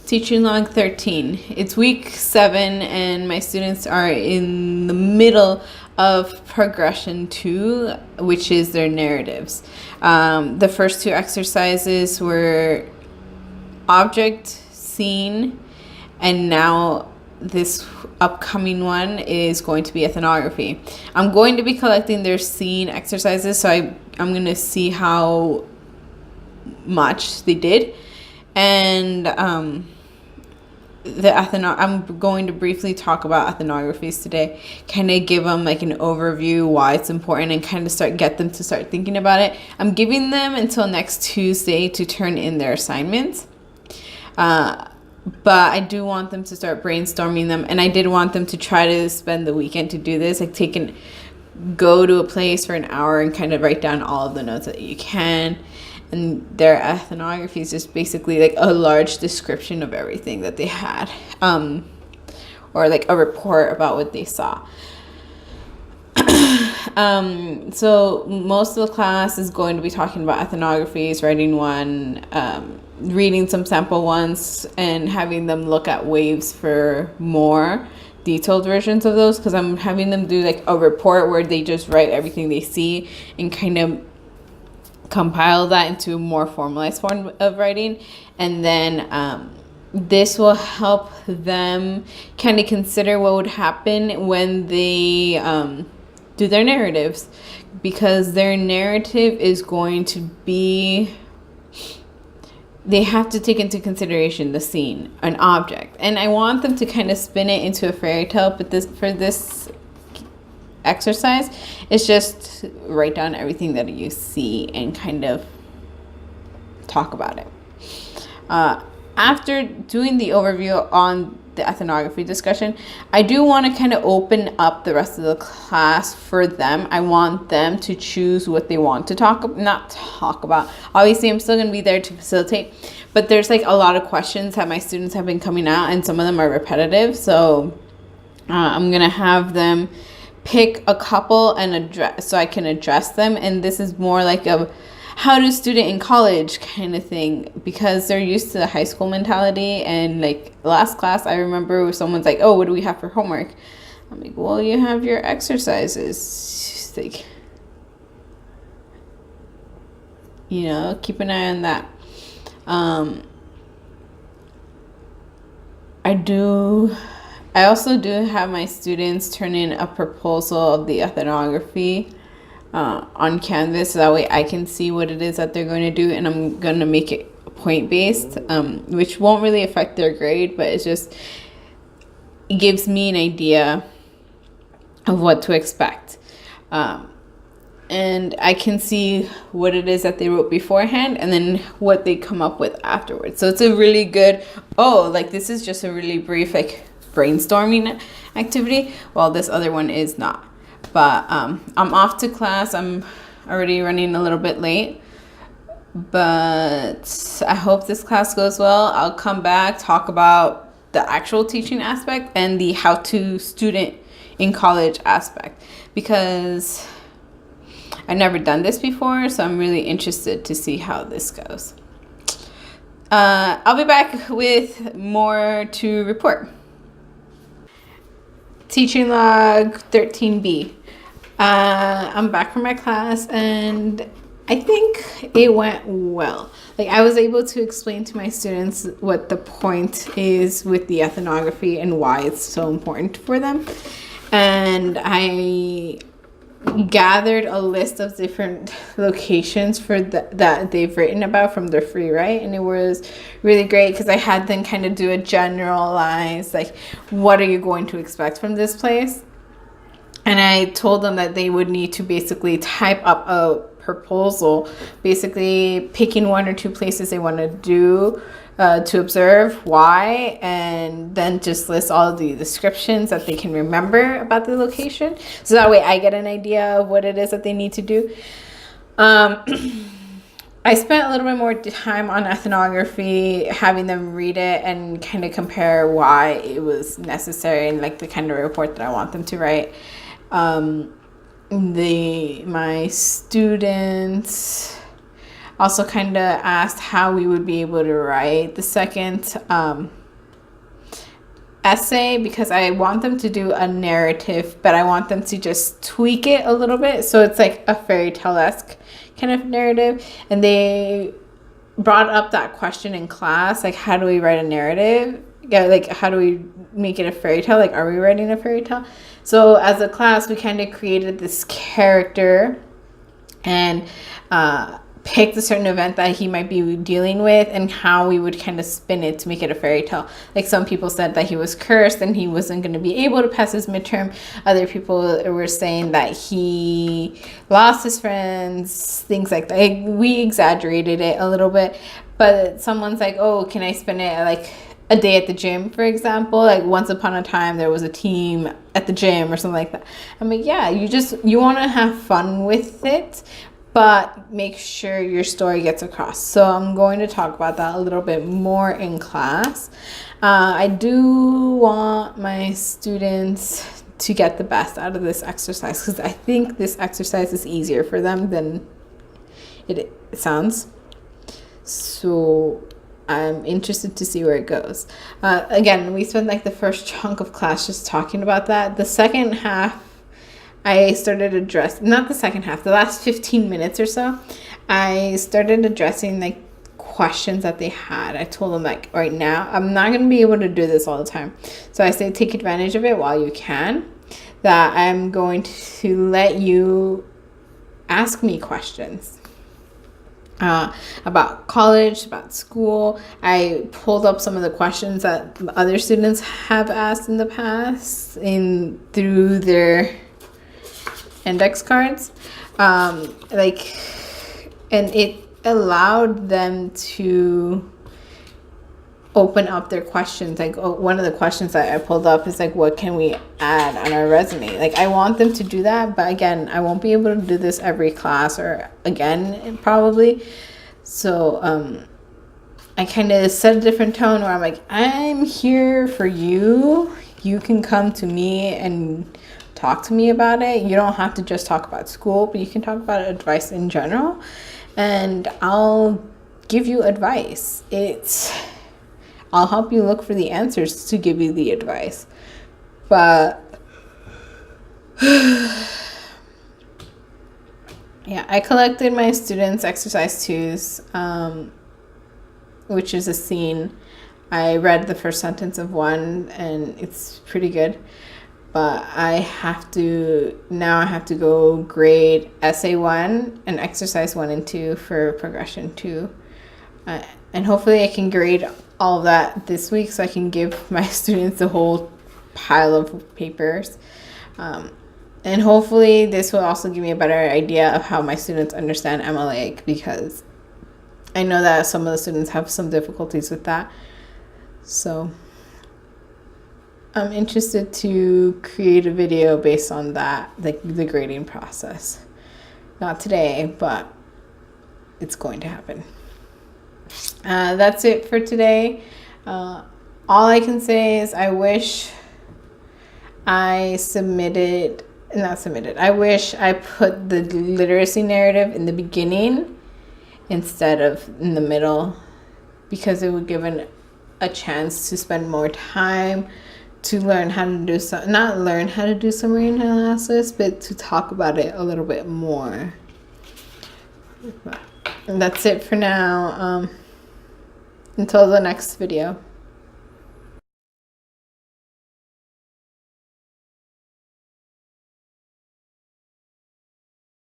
Teaching log 13. It's week 7 and my students are in the middle of progression 2, which is their narratives. The first 2 exercises were object, scene, and now this upcoming one is going to be ethnography. I'm going to be collecting their scene exercises, so I'm going to see how much they did. And I'm going to briefly talk about ethnographies today, kind of give them like an overview why it's important and kind of get them to start thinking about it. I'm giving them until next Tuesday to turn in their assignments, but I do want them to start brainstorming them, and I did want them to try to spend the weekend to do this, like go to a place for an hour and kind of write down all of the notes that you can. And their ethnography is just basically like a large description of everything that they had, or like a report about what they saw. So most of the class is going to be talking about ethnographies, writing one, reading some sample ones, and having them look at waves for more detailed versions of those, because I'm having them do like a report where they just write everything they see and kind of compile that into a more formalized form of writing. And then this will help them kind of consider what would happen when they do their narratives, because their narrative is going to be, they have to take into consideration the scene, an object, and I want them to kind of spin it into a fairy tale. But for this exercise, it's just write down everything that you see and kind of talk about it. After doing the overview on the ethnography discussion, I do want to kind of open up the rest of the class for them. I want them to choose what they want to not talk about. Obviously, I'm still going to be there to facilitate, but there's like a lot of questions that my students have been coming out, and some of them are repetitive. So I'm going to have them pick a couple and address, so I can address them. And this is more like a how to student in college kind of thing, because they're used to the high school mentality. And like last class, I remember someone's like, oh, what do we have for homework? I'm like, well, you have your exercises. She's like, keep an eye on that. I also do have my students turn in a proposal of the ethnography on Canvas, so that way I can see what it is that they're going to do, and I'm going to make it point-based, which won't really affect their grade, but it gives me an idea of what to expect. And I can see what it is that they wrote beforehand and then what they come up with afterwards. So it's a really good, this is just a really brief brainstorming activity, while this other one is not. But I'm off to class. I'm already running a little bit late, but I hope this class goes well. I'll come back, talk about the actual teaching aspect and the how to student in college aspect, because I've never done this before, so I'm really interested to see how this goes. I'll be back with more to report. Teaching log 13B. I'm back from my class, and I think it went well. I was able to explain to my students what the point is with the ethnography and why it's so important for them. And I gathered a list of different locations for that they've written about from their free write, and it was really great because I had them kind of do a generalized, what are you going to expect from this place? And I told them that they would need to basically type up a proposal, basically picking 1 or 2 places they want to do to observe, why, and then just list all of the descriptions that they can remember about the location. So that way I get an idea of what it is that they need to do. I spent a little bit more time on ethnography, having them read it and kind of compare why it was necessary and the kind of report that I want them to write. My students, Also kind of asked how we would be able to write the second essay, because I want them to do a narrative, but I want them to just tweak it a little bit so it's like a fairy tale-esque kind of narrative. And they brought up that question in class, like, how do we write a narrative? Yeah, like, how do we make it a fairy tale? Like, are we writing a fairy tale? So as a class, we kind of created this character and picked a certain event that he might be dealing with and how we would kind of spin it to make it a fairy tale. Like, some people said that he was cursed and he wasn't going to be able to pass his midterm. Other people were saying that he lost his friends, things like that. Like, we exaggerated it a little bit, but someone's like, oh, can I spin it like a day at the gym, for example? Like, once upon a time there was a team at the gym or something like that. I'm like, yeah, you want to have fun with it, but make sure your story gets across. So I'm going to talk about that a little bit more in class. I do want my students to get the best out of this exercise, because I think this exercise is easier for them than it sounds. So I'm interested to see where it goes. Again, we spent like the first chunk of class just talking about that. The second half, I started addressing, not the second half, the last 15 minutes or so, I started addressing like questions that they had. I told them, like, right now, I'm not going to be able to do this all the time. So I say take advantage of it while you can, that I'm going to let you ask me questions about college, about school. I pulled up some of the questions that other students have asked in the past through their index cards, and it allowed them to open up their questions. Like, one of the questions that I pulled up is like, what can we add on our resume? Like, I want them to do that, but again, I won't be able to do this every class, or again probably. So I kind of set a different tone where I'm like, I'm here for you. You can come to me and talk to me about it. You don't have to just talk about school, but you can talk about advice in general, and I'll give you advice. I'll help you look for the answers to give you the advice. But yeah, I collected my students' exercise 2s, which is a scene. I read the first sentence of one and it's pretty good. But I have to go grade essay 1 and exercise 1 and 2 for progression 2. And hopefully I can grade all of that this week so I can give my students a whole pile of papers. And hopefully this will also give me a better idea of how my students understand MLA, because I know that some of the students have some difficulties with that. So I'm interested to create a video based on that, like the grading process. Not today, but it's going to happen. That's it for today. All I can say is I wish I wish I put the literacy narrative in the beginning instead of in the middle, because it would give a chance to spend more time to learn how to do not learn how to do summary analysis, but to talk about it a little bit more. And that's it for now. Until the next video.